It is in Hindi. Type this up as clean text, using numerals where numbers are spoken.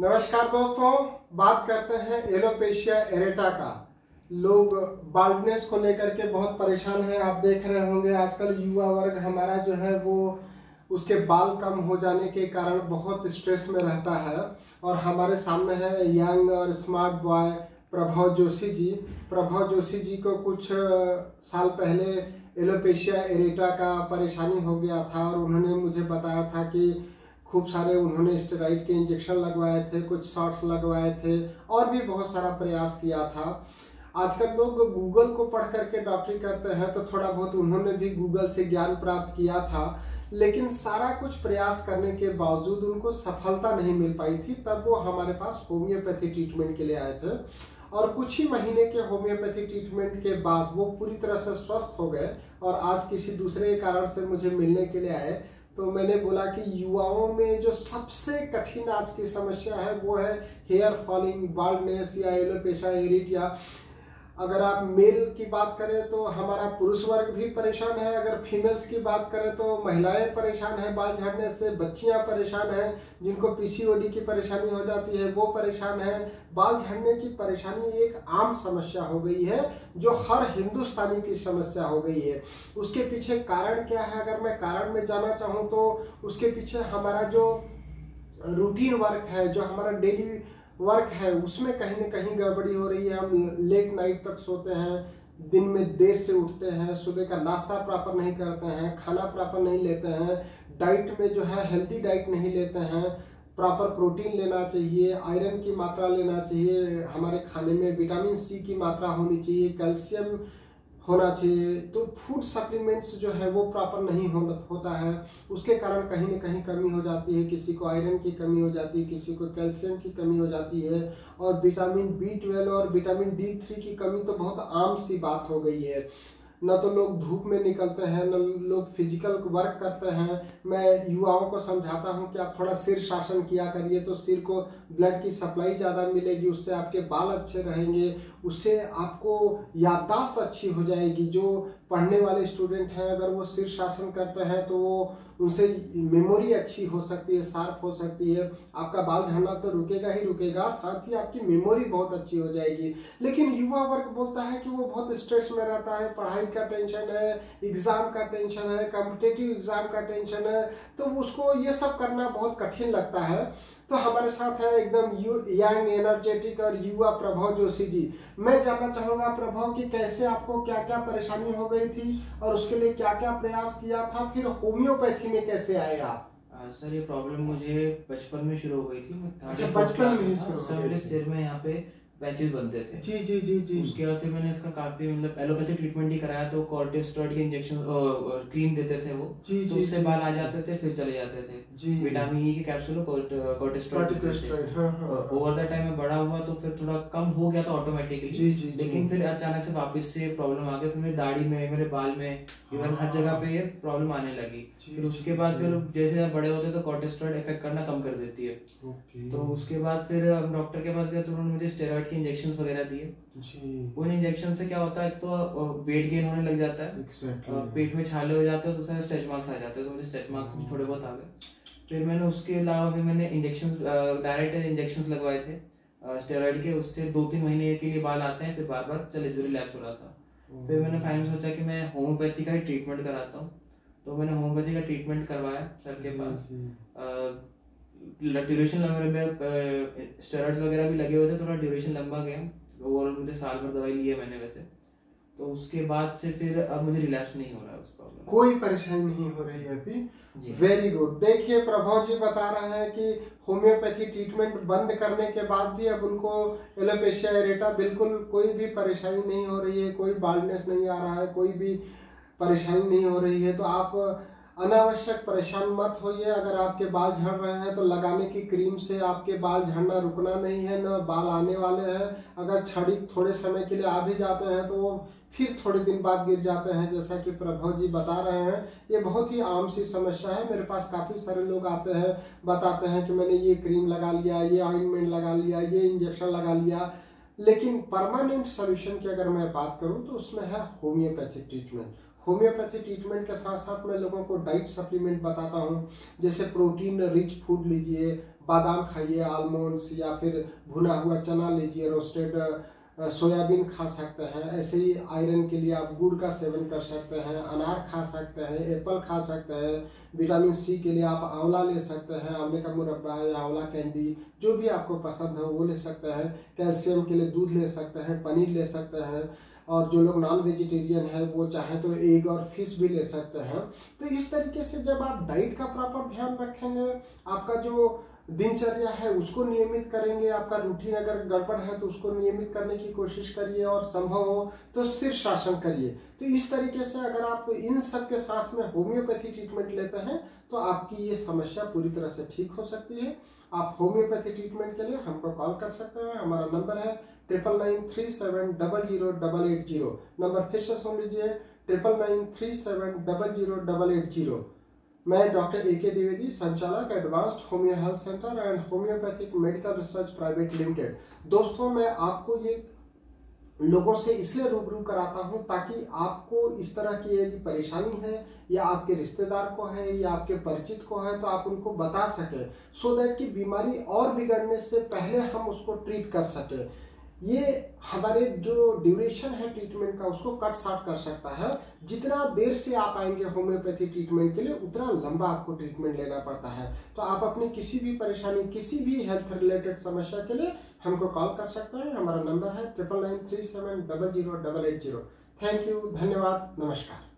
नमस्कार दोस्तों, बात करते हैं एलोपेशिया एरेटा का। लोग बाल्डनेस को लेकर के बहुत परेशान है। आप देख रहे होंगे आजकल युवा वर्ग हमारा जो है वो उसके बाल कम हो जाने के कारण बहुत स्ट्रेस में रहता है। और हमारे सामने है यंग और स्मार्ट बॉय प्रभव जोशी जी। प्रभव जोशी जी को कुछ साल पहले एलोपेशिया एरेटा का परेशानी हो गया था और उन्होंने मुझे बताया था कि खूब सारे उन्होंने स्टेरॉइड के इंजेक्शन लगवाए थे, कुछ शॉट्स लगवाए थे और भी बहुत सारा प्रयास किया था। आजकल लोग गूगल को पढ़ करके डॉक्टरी करते हैं, तो थोड़ा बहुत उन्होंने भी गूगल से ज्ञान प्राप्त किया था, लेकिन सारा कुछ प्रयास करने के बावजूद उनको सफलता नहीं मिल पाई थी। तब वो हमारे पास होम्योपैथी ट्रीटमेंट के लिए आए थे और कुछ ही महीने के होम्योपैथी ट्रीटमेंट के बाद वो पूरी तरह से स्वस्थ हो गए और आज किसी दूसरे कारण से मुझे मिलने के लिए आए। तो मैंने बोला कि युवाओं में जो सबसे कठिन आज की समस्या है वो है हेयर फॉलिंग, बाल्डनेस या एलोपेशिया एरेटा। अगर आप मेल की बात करें तो हमारा पुरुष वर्ग भी परेशान है, अगर फीमेल्स की बात करें तो महिलाएं परेशान है बाल झड़ने से, बच्चियां परेशान हैं, जिनको पीसीओडी की परेशानी हो जाती है वो परेशान है। बाल झड़ने की परेशानी एक आम समस्या हो गई है जो हर हिंदुस्तानी की समस्या हो गई है। उसके पीछे कारण क्या है, अगर मैं कारण में जाना चाहूँ तो उसके पीछे हमारा जो रूटीन वर्क है, जो हमारा डेली वर्क है, उसमें कहीं ना कहीं गड़बड़ी हो रही है। हम लेट नाइट तक सोते हैं, दिन में देर से उठते हैं, सुबह का नाश्ता प्रॉपर नहीं करते हैं, खाना प्रॉपर नहीं लेते हैं, डाइट में जो है हेल्दी डाइट नहीं लेते हैं, प्रॉपर प्रोटीन लेना चाहिए, आयरन की मात्रा लेना चाहिए, हमारे खाने में विटामिन सी की मात्रा होनी चाहिए, कैल्शियम होना चाहिए। तो फूड सप्लीमेंट्स जो है वो प्रॉपर नहीं होता है, उसके कारण कहीं ना कहीं कमी हो जाती है। किसी को आयरन की कमी हो जाती है, किसी को कैल्शियम की कमी हो जाती है और विटामिन B12 और विटामिन D3 की कमी तो बहुत आम सी बात हो गई है। न तो लोग धूप में निकलते हैं, न लोग फिजिकल वर्क करते हैं। मैं युवाओं को समझाता हूं कि आप थोड़ा सिर शासन किया करिए तो सिर को ब्लड की सप्लाई ज़्यादा मिलेगी, उससे आपके बाल अच्छे रहेंगे, उससे आपको याददाश्त अच्छी हो जाएगी। जो पढ़ने वाले स्टूडेंट हैं अगर वो सिर शासन करते हैं तो वो उनसे मेमोरी अच्छी हो सकती है, शार्प हो सकती है। आपका बाल झड़ना तो रुकेगा ही रुकेगा, साथ ही आपकी मेमोरी बहुत अच्छी हो जाएगी। लेकिन युवा वर्ग बोलता है कि वो बहुत स्ट्रेस में रहता है, पढ़ाई का टेंशन है, एग्जाम का टेंशन है, कॉम्पिटिटिव एग्जाम का टेंशन है, तो उसको ये सब करना बहुत कठिन लगता है। तो हमारे साथ है एकदम यंग, एनर्जेटिक और युवा प्रभव जोशी जी। मैं जानना चाहूंगा प्रभव कि कैसे आपको क्या क्या परेशानी हो गई थी और उसके लिए क्या क्या प्रयास किया था, फिर होम्योपैथी में कैसे आए आप? सर ये प्रॉब्लम मुझे बचपन में शुरू हो गई थी। अच्छा, बचपन में ही शुरू हो गई थी। सिर में यहाँ पे पैचेस बनते थे। जी जी जी जी। उसके बाद फिर मैंने इसका काफी एलोपैथी ट्रीटमेंट ही कराया, तो कॉर्टिसोस्टेरॉइड के इंजेक्शन क्रीम देते थे वो, जी तो जी, उससे बाल आ जाते थे, फिर चले जाते थे। विटामिन ई के कैप्सूल कॉर्टिसोस्टेरॉइड। ओवर द टाइम में बड़ा हुआ तो फिर थोड़ा कम हो गया था ऑटोमेटिकली, लेकिन फिर अचानक से वापस से प्रॉब्लम आ गई। फिर मेरी दाढ़ी में, मेरे बाल में, इवन हर जगह पे ये प्रॉब्लम आने लगी। फिर उसके बाद फिर जैसे बड़े होते तो कॉर्टिसोस्टेरॉइड इफेक्ट करना कम कर देती है। तो उसके बाद फिर हम डॉक्टर के पास गए तो उन्होंने मुझे स्टेरॉइड के इंजेक्शन वगैरह दिए। उन इंजेक्शन से क्या होता है, तो वेट गेन होने लग जाता है, पेट में छाले हो जाते हैं, तो उससे स्ट्रेच मार्क्स आ जाते हैं। तो मुझे स्ट्रेच मार्क्स भी थोड़े बहुत आ गए। फिर मैंने उसके अलावा फिर मैंने इंजेक्शन, डायरेक्ट इंजेक्शन लगवाए थे स्टेरॉइड के, उससे 2-3 महीने के लिए बाल आते हैं, फिर बार बार चले जो रिलैप्स हो रहा था। फिर मैंने फाइनल सोचा कि मैं होम्योपैथी का ही ट्रीटमेंट कराता हूँ, तो मैंने होम्योपैथी का ट्रीटमेंट करवाया सर के पास। ड्यूरेशन स्टेरॉइड्स वगैरह भी लगे हुए थे, थोड़ा ड्यूरेशन लंबा गया, ओवरऑल मुझे साल भर दवाई ली है मैंने वैसे। तो उसके बाद से फिर अब मुझे रिलैप्स नहीं हो रहा है उस प्रॉब्लम, कोई परेशानी नहीं हो रही है अभी। Very good. देखिए प्रभव जी बता रहे हैं कि होम्योपैथी ट्रीटमेंट बंद करने के बाद भी अब उनको एलोपेशिया एरेटा बिल्कुल कोई भी परेशानी नहीं हो रही है, कोई बाल्डनेस नहीं आ रहा है, कोई भी परेशानी नहीं हो रही है। तो आप अनावश्यक परेशान मत होइए। अगर आपके बाल झड़ रहे हैं तो लगाने की क्रीम से आपके बाल झड़ना रुकना नहीं है, न बाल आने वाले हैं। अगर छड़ी थोड़े समय के लिए आ भी जाते हैं तो वो फिर थोड़े दिन बाद गिर जाते हैं, जैसा कि प्रभव जी बता रहे हैं। ये बहुत ही आम सी समस्या है। मेरे पास काफ़ी सारे लोग आते हैं, बताते हैं कि मैंने ये क्रीम लगा लिया, ये ऑइंटमेंट लगा लिया, ये इंजेक्शन लगा लिया, लेकिन परमानेंट सोल्यूशन की अगर मैं बात करूं तो उसमें है होम्योपैथिक ट्रीटमेंट। होम्योपैथी ट्रीटमेंट के साथ साथ मैं लोगों को डाइट सप्लीमेंट बताता हूँ, जैसे प्रोटीन रिच फूड लीजिए, बादाम खाइए, आलमंड्स, या फिर भुना हुआ चना लीजिए, रोस्टेड सोयाबीन खा सकते हैं। ऐसे ही आयरन के लिए आप गुड़ का सेवन कर सकते हैं, अनार खा सकते हैं, एप्पल खा सकते हैं। विटामिन सी के लिए आप आंवला ले सकते हैं, आंवले का मुरब्बा या आंवला कैंडी, जो भी आपको पसंद हो वो ले सकते हैं। कैल्शियम के लिए दूध ले सकते हैं, पनीर ले सकते हैं। और जो लोग नॉन वेजिटेरियन है वो चाहे तो एग और फिश भी ले सकते हैं। तो इस तरीके से जब आप डाइट का प्रॉपर ध्यान रखेंगे, आपका जो दिनचर्या है उसको नियमित करेंगे, आपका रूटीन अगर गड़बड़ है तो उसको नियमित करने की कोशिश करिए, और संभव हो तो शीर्षासन करिए। तो इस तरीके से अगर आप इन सब के साथ में होम्योपैथी ट्रीटमेंट लेते हैं तो आपकी ये समस्या पूरी तरह से ठीक हो सकती है। आप होम्योपैथी ट्रीटमेंट के लिए हमको कॉल कर सकते हैं। हमारा नंबर है 9993700880। नंबर फिर से सुन लीजिए, 9993700880। मैं डॉक्टर AK द्विवेदी, संचालक advanced homeo health centre and homeopathic medical research private limited. दोस्तों, मैं आपको ये लोगों से इसलिए रूबरू कराता हूं ताकि आपको इस तरह की यदि परेशानी है या आपके रिश्तेदार को है या आपके परिचित को है तो आप उनको बता सकें, सो दैट कि बीमारी और बिगड़ने से पहले हम उसको ट्रीट कर सकें। ये हमारे जो ड्यूरेशन है ट्रीटमेंट का उसको कट शॉर्ट कर सकता है। जितना देर से आप आएंगे होम्योपैथी ट्रीटमेंट के लिए उतना लंबा आपको ट्रीटमेंट लेना पड़ता है। तो आप अपनी किसी भी परेशानी, किसी भी हेल्थ रिलेटेड समस्या के लिए हमको कॉल कर सकते हैं। हमारा नंबर है 9993700880। थैंक यू, धन्यवाद, नमस्कार।